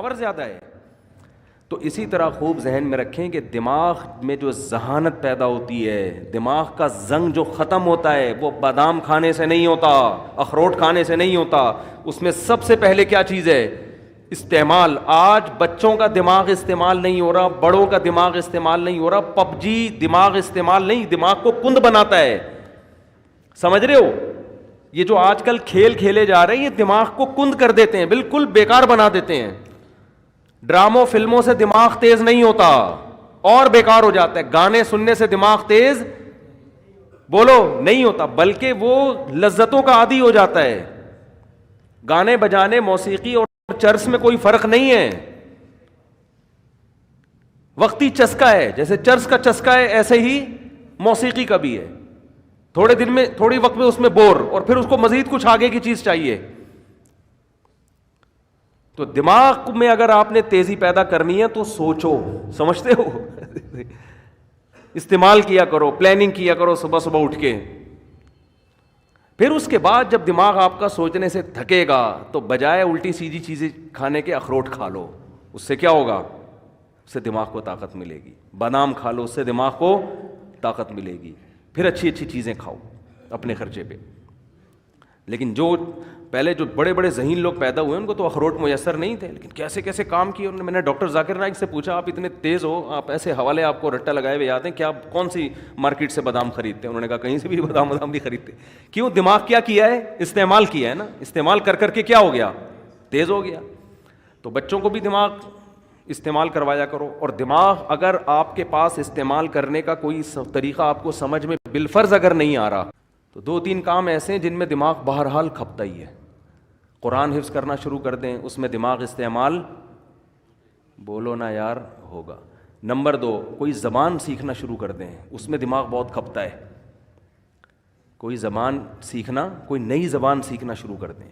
Power زیادہ ہے. تو اسی طرح خوب ذہن میں رکھیں کہ دماغ میں جو ذہانت پیدا ہوتی ہے, دماغ کا زنگ جو ختم ہوتا ہے, وہ بادام کھانے سے نہیں ہوتا, اخروٹ کھانے سے نہیں ہوتا. اس میں سب سے پہلے کیا چیز ہے؟ استعمال. آج بچوں کا دماغ استعمال نہیں ہو رہا, بڑوں کا دماغ استعمال نہیں ہو رہا. پب جی دماغ استعمال نہیں, دماغ کو کند بناتا ہے. سمجھ رہے ہو؟ یہ جو آج کل کھیل کھیلے جا رہے ہیں, یہ دماغ کو کند کر دیتے ہیں, بالکل بیکار بنا دیتے ہیں. ڈراموں فلموں سے دماغ تیز نہیں ہوتا, اور بیکار ہو جاتا ہے. گانے سننے سے دماغ تیز بولو نہیں ہوتا, بلکہ وہ لذتوں کا عادی ہو جاتا ہے. گانے بجانے, موسیقی اور چرس میں کوئی فرق نہیں ہے, وقتی چسکا ہے. جیسے چرس کا چسکا ہے, ایسے ہی موسیقی کا بھی ہے. تھوڑے دن میں, تھوڑی وقت میں اس میں بور, اور پھر اس کو مزید کچھ آگے کی چیز چاہیے. تو دماغ میں اگر آپ نے تیزی پیدا کرنی ہے تو سوچو, سمجھتے ہو, استعمال کیا کرو, پلاننگ کیا کرو صبح صبح اٹھ کے. پھر اس کے بعد جب دماغ آپ کا سوچنے سے تھکے گا تو بجائے الٹی سیدھی چیزیں کھانے کے اخروٹ کھا لو. اس سے کیا ہوگا؟ اس سے دماغ کو طاقت ملے گی. بادام کھا لو, اس سے دماغ کو طاقت ملے گی. پھر اچھی اچھی چیزیں کھاؤ اپنے خرچے پہ. لیکن جو پہلے جو بڑے بڑے ذہین لوگ پیدا ہوئے ان کو تو اخروٹ میسر نہیں تھے, لیکن کیسے کیسے کام کیے انہوں نے. میں نے ڈاکٹر ذاکر نائک سے پوچھا, آپ اتنے تیز ہو, آپ ایسے حوالے آپ کو رٹا لگائے ہوئے یاد ہیں, کیا آپ کون سی مارکیٹ سے بادام خریدتے ہیں؟ انہوں نے کہا کہیں سے بھی بادام نہیں خریدتے. کیوں؟ دماغ کیا کیا ہے؟ استعمال کیا ہے نا. استعمال کر کر کے کیا ہو گیا؟ تیز ہو گیا. تو بچوں کو بھی دماغ استعمال کروایا کرو. اور دماغ اگر آپ کے پاس استعمال کرنے کا کوئی طریقہ آپ کو سمجھ میں بالفرض اگر نہیں آ رہا, تو 2-3 کام ایسے ہیں جن میں دماغ بہرحال کھپتا ہی ہے. قرآن حفظ کرنا شروع کر دیں, اس میں دماغ استعمال بولو نا یار ہوگا. نمبر 2, کوئی زبان سیکھنا شروع کر دیں, اس میں دماغ بہت کھپتا ہے. کوئی زبان سیکھنا, کوئی نئی زبان سیکھنا شروع کر دیں.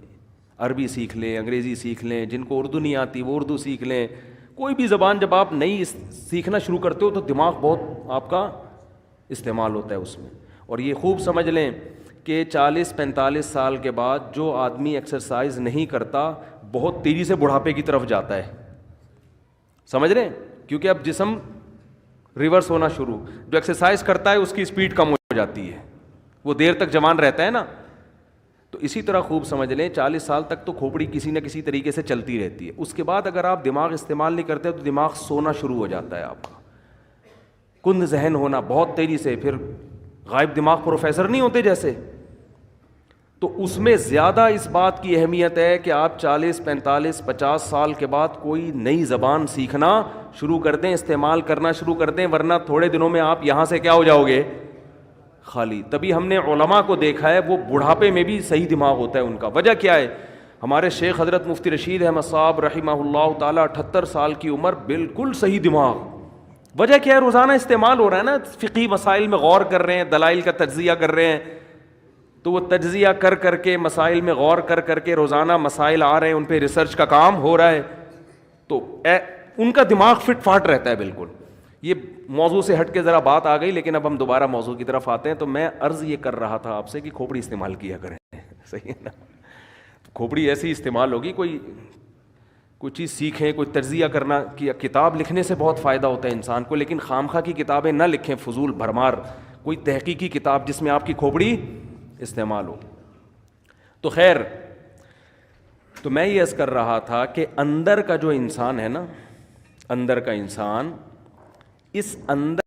عربی سیکھ لیں, انگریزی سیکھ لیں, جن کو اردو نہیں آتی وہ اردو سیکھ لیں. کوئی بھی زبان جب آپ نئی سیکھنا شروع کرتے ہو تو دماغ بہت آپ کا استعمال ہوتا ہے اس میں. اور یہ خوب سمجھ لیں کہ 40-45 سال کے بعد جو آدمی ایکسرسائز نہیں کرتا بہت تیزی سے بڑھاپے کی طرف جاتا ہے. سمجھ رہے ہیں؟ کیونکہ اب جسم ریورس ہونا شروع. جو ایکسرسائز کرتا ہے اس کی اسپیڈ کم ہو جاتی ہے, وہ دیر تک جوان رہتا ہے نا. تو اسی طرح خوب سمجھ لیں 40 سال تک تو کھوپڑی کسی نہ کسی طریقے سے چلتی رہتی ہے. اس کے بعد اگر آپ دماغ استعمال نہیں کرتے تو دماغ سونا شروع ہو جاتا ہے آپ کا, کند ذہن ہونا بہت تیزی سے. پھر غائب دماغ پروفیسر نہیں ہوتے جیسے, تو اس میں زیادہ اس بات کی اہمیت ہے کہ آپ 40-45-50 سال کے بعد کوئی نئی زبان سیکھنا شروع کر دیں, استعمال کرنا شروع کر دیں, ورنہ تھوڑے دنوں میں آپ یہاں سے کیا ہو جاؤ گے؟ خالی. تبھی ہم نے علماء کو دیکھا ہے وہ بڑھاپے میں بھی صحیح دماغ ہوتا ہے ان کا. وجہ کیا ہے؟ ہمارے شیخ حضرت مفتی رشید احمد صاحب رحمہ اللہ تعالی 78 سال کی عمر, بالکل صحیح دماغ. وجہ کیا ہے؟ روزانہ استعمال ہو رہا ہے نا, فقہی مسائل میں غور کر رہے ہیں, دلائل کا تجزیہ کر رہے ہیں. تو وہ تجزیہ کر کر کے, مسائل میں غور کر کر کے روزانہ مسائل آ رہے ہیں, ان پہ ریسرچ کا کام ہو رہا ہے, تو ان کا دماغ فٹ فاٹ رہتا ہے بالکل. یہ موضوع سے ہٹ کے ذرا بات آ گئی, لیکن اب ہم دوبارہ موضوع کی طرف آتے ہیں. تو میں عرض یہ کر رہا تھا آپ سے کہ کھوپڑی استعمال کیا کریں. صحیح ہے نا؟ کھوپڑی ایسی استعمال ہوگی, کوئی چیز سیکھیں, کوئی تجزیہ کرنا. کتاب لکھنے سے بہت فائدہ ہوتا ہے انسان کو, لیکن خامخواہ کی کتابیں نہ لکھیں, فضول بھرمار. کوئی تحقیقی کتاب جس میں آپ کی کھوپڑی استعمال ہو. تو خیر, تو میں یہ عرض کر رہا تھا کہ اندر کا جو انسان ہے نا, اندر کا انسان, اس اندر